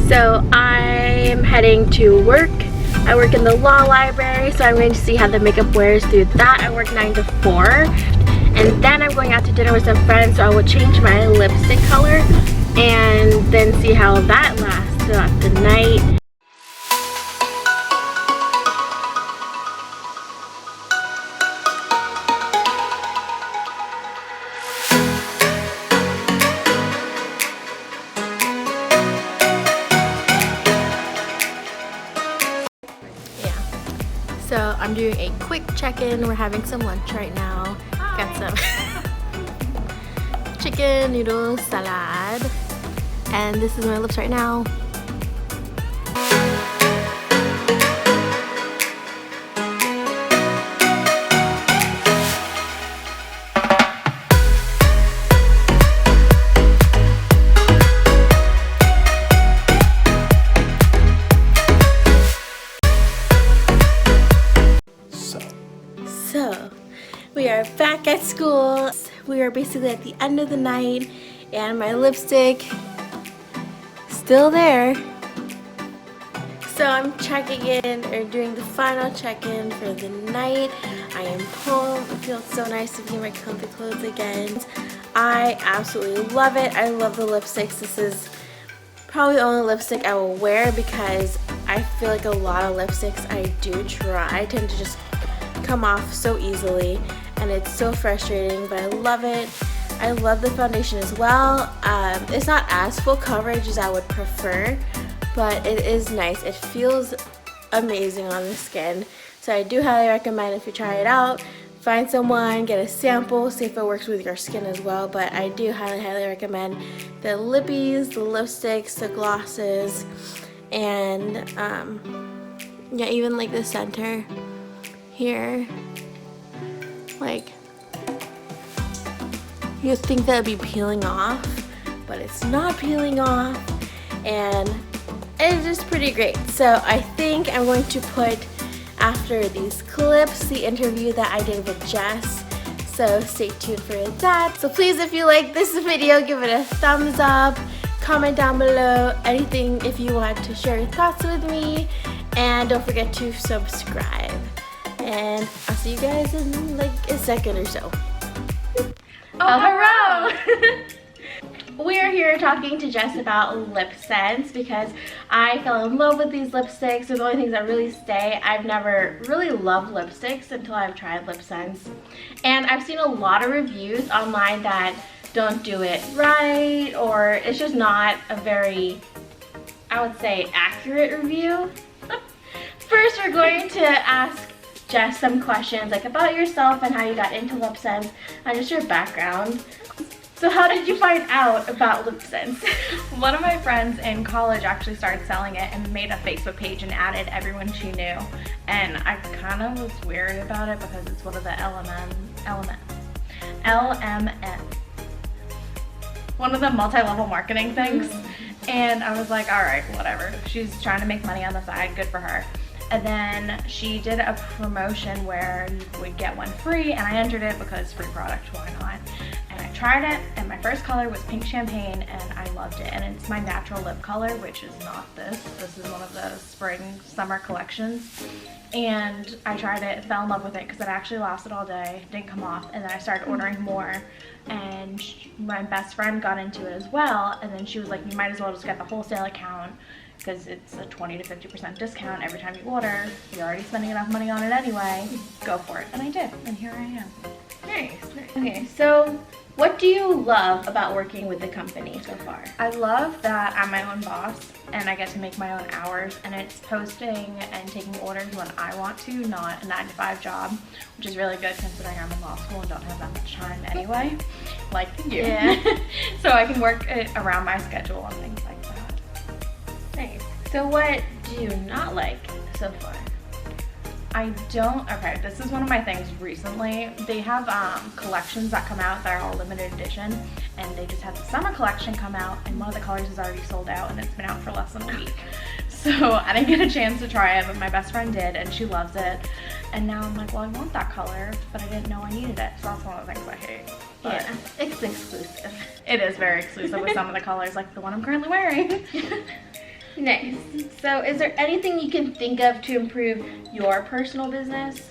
So I'm heading to work. I work in the law library, so I'm going to see how the makeup wears through that. I work 9 to 4. And then I'm going out to dinner with some friends, so I will change my lipstick color and then see how that lasts throughout the night. So I'm doing a quick check-in. We're having some lunch right now. Got some chicken noodle salad. And this is my lips right now. So, we are back at school. We are basically at the end of the night, and my lipstick still there. So I'm checking in, or doing the final check-in for the night. I am home. It feels so nice to be in my comfy clothes again. I absolutely love it. I love the lipsticks. This is probably the only lipstick I will wear because I feel like a lot of lipsticks I do try tend to just come off so easily, and it's so frustrating, but I love it. I love the foundation as well. It's not as full coverage as I would prefer, but it is nice. It feels amazing on the skin, so I do highly recommend if you try it out, find someone, get a sample, see if it works with your skin as well. But I do highly recommend the lippies, the lipsticks, the glosses, and yeah, even like the center here, like you think that would be peeling off, but it's not peeling off, and it's just pretty great. So I think I'm going to put, after these clips, the interview that I did with Jess, so stay tuned for that. So please, if you like this video, give it a thumbs up, comment down below anything if you want to share your thoughts with me, and don't forget to subscribe. And I'll see you guys in like a second or so. Oh, hello! We're here talking to Jess about LipSense because I fell in love with these lipsticks. They're the only things that really stay. I've never really loved lipsticks until I've tried LipSense. And I've seen a lot of reviews online that don't do it right, or it's just not a very, I would say, accurate review. First, we're going to ask Jess some questions like about yourself and how you got into LipSense and just your background. So how did you find out about LipSense? One of my friends in college actually started selling it and made a Facebook page and added everyone she knew. And I kind of was weird about it because it's one of the LMN. One of the multi-level marketing things. And I was like, all right, whatever. She's trying to make money on the side, good for her. And then she did a promotion where you would get one free, and I entered it because free product, why not? And I tried it, and my first color was pink champagne, and I loved it. And it's my natural lip color, which is not this. This is one of the spring summer collections. And I tried it, fell in love with it because it actually lasted all day, didn't come off, and then I started ordering more. And my best friend got into it as well, and then she was like, you might as well just get the wholesale account, because it's a 20 to 50% discount every time you order. You're already spending enough money on it anyway. Go for it. And I did, and here I am. Nice. Okay, so what do you love about working with the company so far? I love that I'm my own boss and I get to make my own hours, and it's posting and taking orders when I want to, not a 9-to-5 job, which is really good considering I'm in law school and don't have that much time anyway, like you. Yeah. So I can work it around my schedule and things like that. Nice. So what do you not like so far? Okay, this is one of my things recently. They have collections that come out that are all limited edition, and they just had the summer collection come out, and one of the colors is already sold out, and it's been out for less than a week. So I didn't get a chance to try it, but my best friend did, and she loves it. And now I'm like, well, I want that color, but I didn't know I needed it, so that's one of the things I hate. but yeah, it's exclusive. it is very exclusive with some of the colors, like the one I'm currently wearing. Nice. So is there anything you can think of to improve your personal business?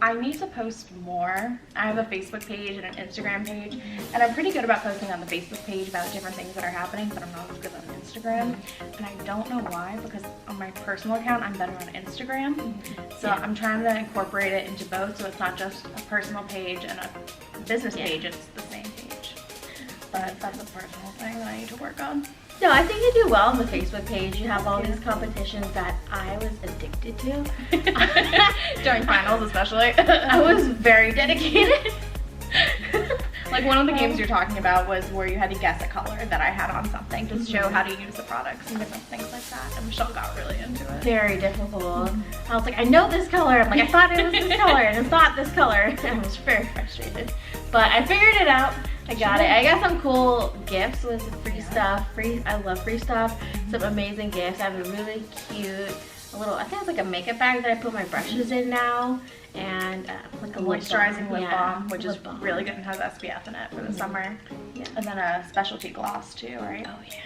I need to post more. I have a Facebook page and an Instagram page, and I'm pretty good about posting on the Facebook page about different things that are happening, but I'm not as good on Instagram. And I don't know why, because on my personal account, I'm better on Instagram. So I'm trying to incorporate it into both, so it's not just a personal page and a business page, it's the same page. But that's a personal thing that I need to work on. No, I think you do well on the Facebook page. You have all these competitions that I was addicted to. During finals especially. I was very dedicated. Like one of the games you're talking about was where you had to guess a color that I had on something to show how to use the products and different things like that. And Michelle got really into it. Very difficult. I was like, I know this color. I'm like, I thought it was this color and it's not this color. I was very frustrated. But I figured it out. I got it. I got some cool gifts with free stuff. I love free stuff. Some amazing gifts. I have a really cute little, I think it's like a makeup bag that I put my brushes in now. And like a moisturizing lip balm, which is balm. really good and has SPF in it for the summer. Yeah. And then a specialty gloss too, right? Oh yeah.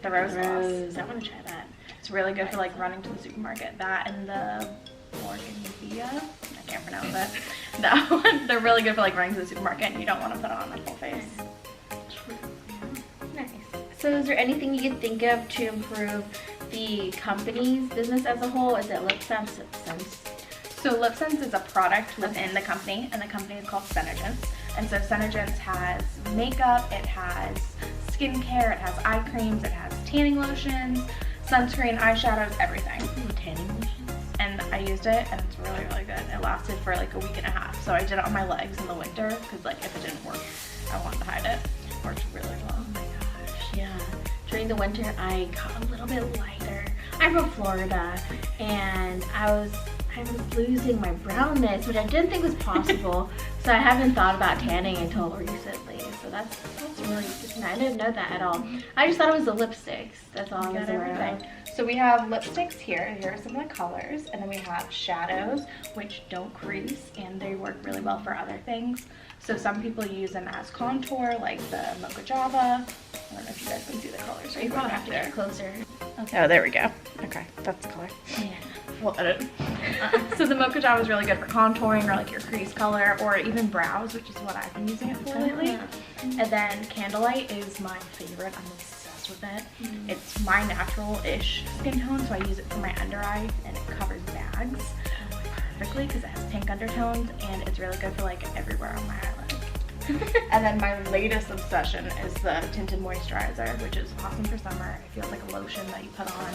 The rose gloss. I want to try that. It's really good for like running to the supermarket. That and the Morganvia, I can't pronounce it. That one, they're really good for like running to the supermarket and you don't want to put it on the full face. Nice. So is there anything you can think of to improve the company's business as a whole? Is it LipSense? So LipSense is a product within the company, and the company is called Senegence. And so Senegence has makeup, it has skincare, it has eye creams, it has tanning lotions, sunscreen, eyeshadows, everything. Ooh, tanning lotions. And I used it, and it's really, really good. It lasted for like a week and a half. So I did it on my legs in the winter, because like if it didn't work, I wanted to hide it. It worked really well. Oh my gosh, yeah. During the winter, I got a little bit lighter. I'm from Florida, and I was losing my brownness, which I didn't think was possible. So I haven't thought about tanning until recently. So that's really interesting. I didn't know that at all. I just thought it was the lipsticks. That's all I was aware of. So we have lipsticks here. Here are some of the colors. And then we have shadows, which don't crease, and they work really well for other things. So some people use them as contour, like the Mocha Java. I don't know if you guys can see the colors. You probably have to get closer. Okay. Oh, there we go. Okay, that's the color. Yeah. We'll edit. So the Mocha Java is really good for contouring or like your crease color or even brows, which is what I've been using it for lately. And then Candlelight is my favorite. I'm obsessed with it. It's my natural-ish skin tone, so I use it for my under eyes, and it covers bags perfectly because it has pink undertones, and it's really good for like everywhere on my eyelid. And then my latest obsession is the tinted moisturizer, which is awesome for summer. It feels like a lotion that you put on,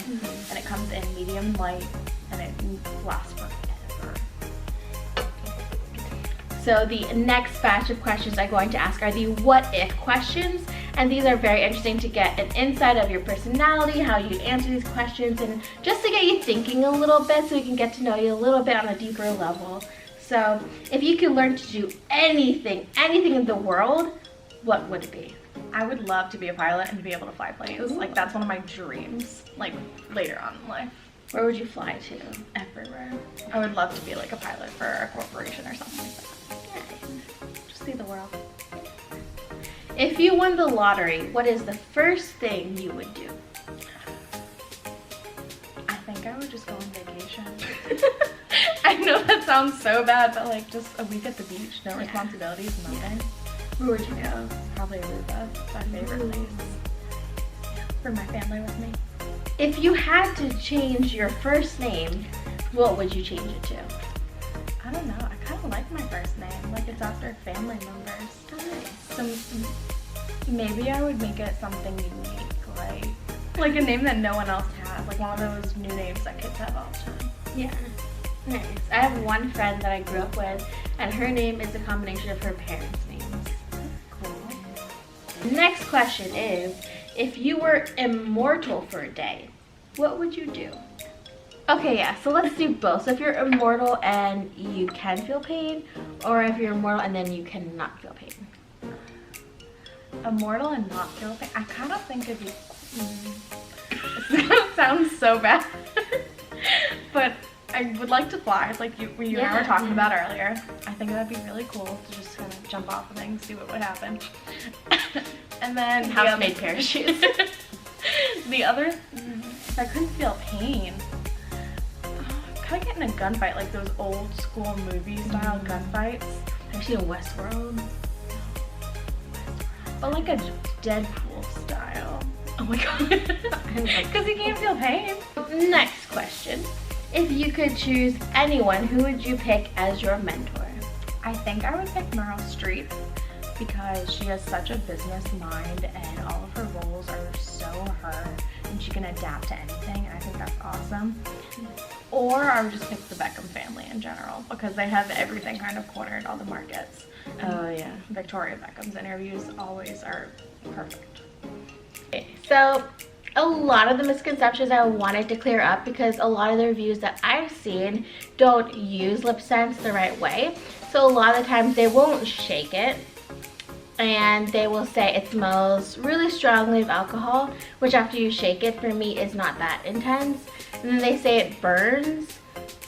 and it comes in medium light, and it lasts forever. So the next batch of questions I'm going to ask are the what if questions, and these are very interesting to get an insight of your personality, how you answer these questions, and just to get you thinking a little bit so we can get to know you a little bit on a deeper level. So if you could learn to do anything in the world, what would it be? I would love to be a pilot and to be able to fly planes. Ooh. Like that's one of my dreams, like later on in life. Where would you fly to? Everywhere. I would love to be like a pilot for a corporation or something like that. Just see the world. If you won the lottery, what is the first thing you would do? I think I would just go on vacation. I know that sounds so bad, but like just a week at the beach, no responsibilities, nothing. Where would you go? Probably Aruba, my favorite place. For my family with me. If you had to change your first name, what would you change it to? I don't know. I kind of like my first name. Like it's after family members. Nice. So maybe I would make it something unique, like a name that no one else has, like one of those new names that kids have all the time. Yeah. Nice. I have one friend that I grew up with, and her name is a combination of her parents' names. Cool. Next question is, if you were immortal for a day, what would you do? Okay, yeah, so let's do both. So if you're immortal and you can feel pain, or if you're immortal and then you cannot feel pain. Immortal and not feel pain? I kind of think it'd be... It's gonna sound so bad. But I would like to fly, like you and I were talking about earlier. I think that'd be really cool to just kind of jump off of things, see what would happen. And then House-made parachutes. the other, if I couldn't feel pain, kind of get in a gunfight, like those old school movie style gunfights. Have you seen Westworld? But like a Deadpool style. Oh my god. Because you can't feel pain. Next question. If you could choose anyone, who would you pick as your mentor? I think I would pick Meryl Streep because she has such a business mind and all of her roles are so her and she can adapt to anything, and I think that's awesome. Or I would just pick the Beckham family in general because they have everything kind of cornered, all the markets. Oh yeah. Victoria Beckham's interviews always are perfect. Okay, so a lot of the misconceptions I wanted to clear up because a lot of the reviews that I've seen don't use LipSense the right way. So a lot of the times they won't shake it and they will say it smells really strongly of alcohol, which after you shake it for me is not that intense. And then they say it burns.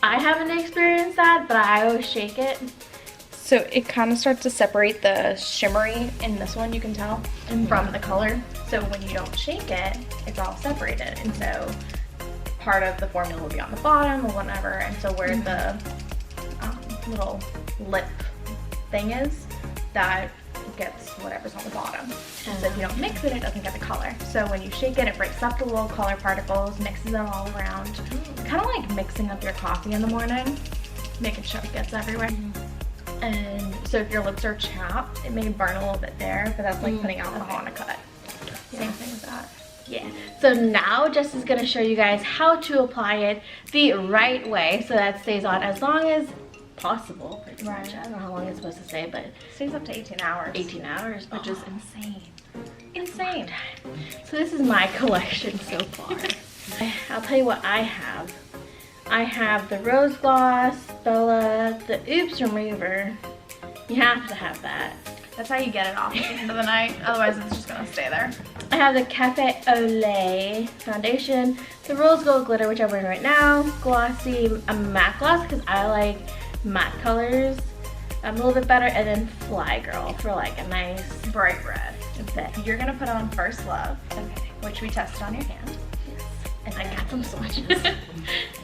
I haven't experienced that, but I always shake it. So it kind of starts to separate the shimmery in this one, you can tell, from the color. So when you don't shake it, it's all separated. And so part of the formula will be on the bottom or whatever. And so where the little lip thing is, that gets whatever's on the bottom. And so if you don't mix it, it doesn't get the color. So when you shake it, it breaks up the little color particles, mixes them all around. Kind of like mixing up your coffee in the morning, making sure it gets everywhere. And so if your lips are chapped, it may burn a little bit there, but that's like putting alcohol on a cut. Same thing with that. Yeah. So now Jess is going to show you guys how to apply it the right way so that it stays on as long as possible. Pretty much. I don't know how long it's supposed to stay, but it stays up to 18 hours. 18 hours, which is insane. Insane. So this is my collection so far. I'll tell you what I have. I have the Rose Gloss, Bella, the Oops Remover. You have to have that. That's how you get it off at the end of the night. Otherwise, it's just gonna stay there. I have the Cafe au Lait foundation, the Rose Gold Glitter, which I'm wearing right now, Glossy, a matte gloss because I like matte colors a little bit better, and then Fly Girl for like a nice bright red. That's it. You're gonna put on First Love, okay, which we tested on your hand. Yes. And I got some swatches.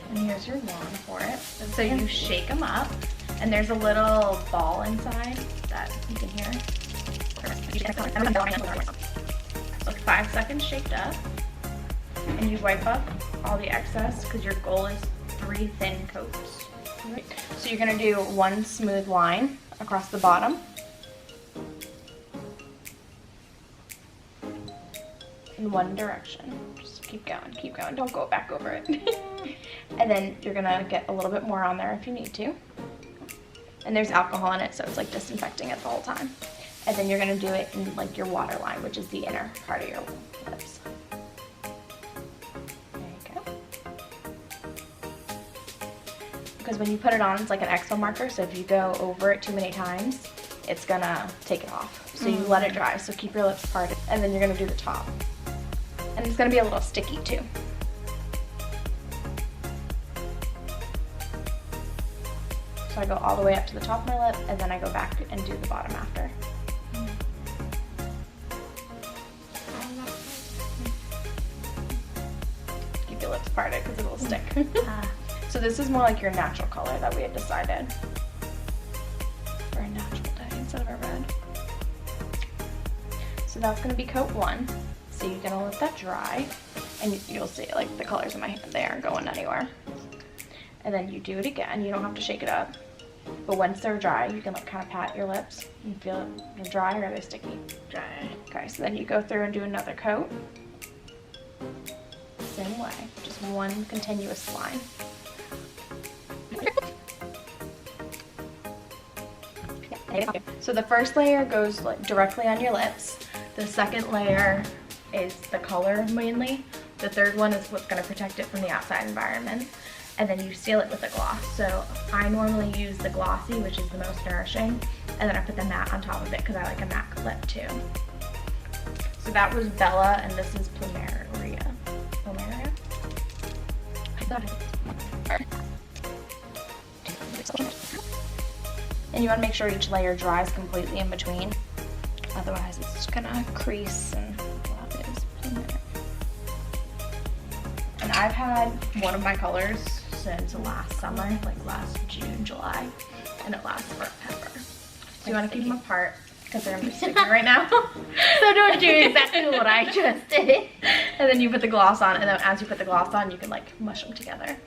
And here's your wand for it. So you shake them up, and there's a little ball inside that you can hear. So 5 seconds shaked up, and you wipe up all the excess because your goal is 3 thin coats. Right. So you're gonna do 1 smooth line across the bottom. In one direction. Just keep going, don't go back over it. And then you're gonna get a little bit more on there if you need to. And there's alcohol in it, so it's like disinfecting it the whole time. And then you're gonna do it in like your waterline, which is the inner part of your lips. There you go. Because when you put it on, it's like an expo marker, so if you go over it too many times, it's gonna take it off. So you let it dry, so keep your lips parted. And then you're gonna do the top. And it's gonna be a little sticky too. So I go all the way up to the top of my lip, and then I go back and do the bottom after. Keep your lips parted because it will stick. So this is more like your natural color that we had decided. For a natural dye instead of a red. So that's gonna be coat 1. So you're gonna let that dry, and you'll see like the colors in my hand, they aren't going anywhere. And then you do it again. You don't have to shake it up. But once they're dry, you can like kind of pat your lips and feel it. They're dry or are they sticky? Dry. Okay, so then you go through and do another coat. Same way, just one continuous line. So the first layer goes like directly on your lips. The second layer is the color mainly. The third one is what's gonna protect it from the outside environment. And then you seal it with a gloss. So I normally use the glossy, which is the most nourishing, and then I put the matte on top of it because I like a matte lip too. So that was Bella, and this is Plumeria. Plumeria? I thought it. And you want to make sure each layer dries completely in between. Otherwise it's just gonna crease and that is preliminary. And I've had one of my colors since last summer, like last June, July, and it lasts forever. So you want to keep them apart because they're gonna be sticky right now. So don't do exactly what I just did. And then you put the gloss on, and then as you put the gloss on, you can like mush them together.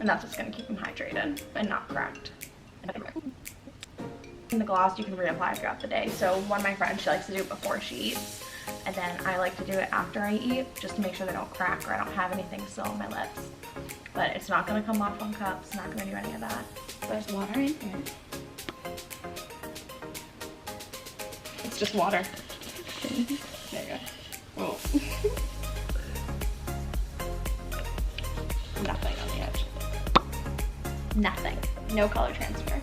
And that's what's gonna keep them hydrated and not cracked. And the gloss you can reapply throughout the day. So one of my friends, she likes to do it before she eats. And then I like to do it after I eat, just to make sure they don't crack or I don't have anything still on my lips. But it's not gonna come off on cups, not gonna do any of that. There's water in here. It's just water. There you go. Whoa. Nothing on the edge. Nothing. No color transfer.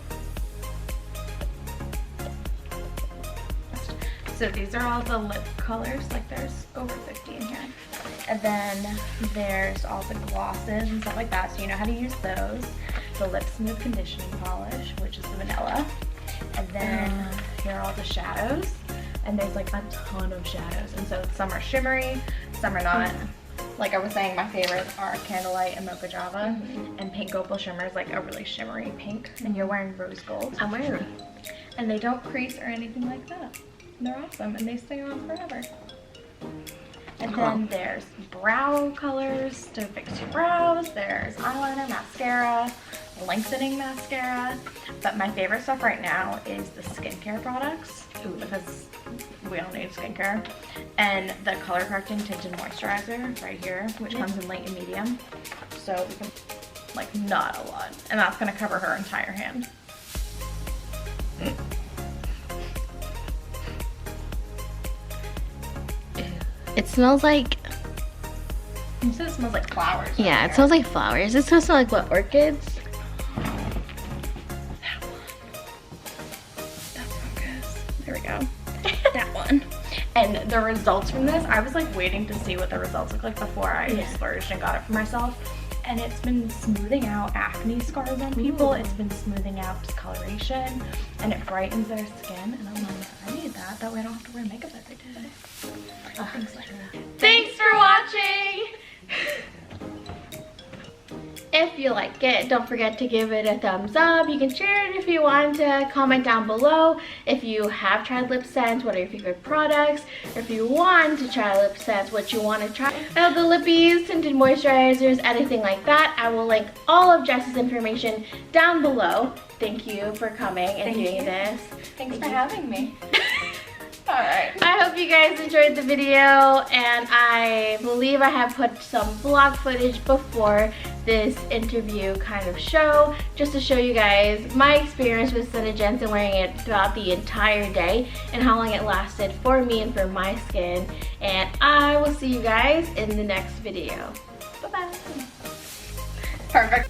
So these are all the lip colors, like there's over 50 in here. And then there's all the glosses and stuff like that, so you know how to use those. The Lip Smooth Conditioning Polish, which is the vanilla. And then here are all the shadows. And there's like a ton of shadows. And so some are shimmery, some are not. Like I was saying, my favorites are Candlelight and Mocha Java. And Pink Opal Shimmer is like a really shimmery pink. And you're wearing rose gold. I'm wearing. And they don't crease or anything like that. They're awesome and they stay on forever. And then there's brow colors to fix your brows. There's eyeliner, mascara, lengthening mascara. But my favorite stuff right now is the skincare products. Because we all need skincare. And the color correcting tinted moisturizer right here, which comes in light and medium. So we can, like, not a lot. And that's gonna cover her entire hand. It smells like, You said it smells like flowers. Right yeah, it here. smells like flowers. It smells like what, orchids? There we go. That one. And the results from this, I was like waiting to see what the results look like before I splurged and got it for myself. And it's been smoothing out acne scars on people. It's been smoothing out discoloration, and it brightens their skin. And I'm like, I need that. That way I don't have to wear makeup every day. Things like that. Thanks for watching! If you like it, don't forget to give it a thumbs up. You can share it if you want to. Comment down below if you have tried LipSense, what are your favorite products. Or if you want to try LipSense, what you want to try. The lippies, tinted moisturizers, anything like that. I will link all of Jess's information down below. Thank you for coming and doing this. Thanks for having me. Alright. I hope you guys enjoyed the video, and I believe I have put some vlog footage before this interview kind of show, just to show you guys my experience with SeneGence and wearing it throughout the entire day and how long it lasted for me and for my skin. And I will see you guys in the next video. Bye-bye. Perfect.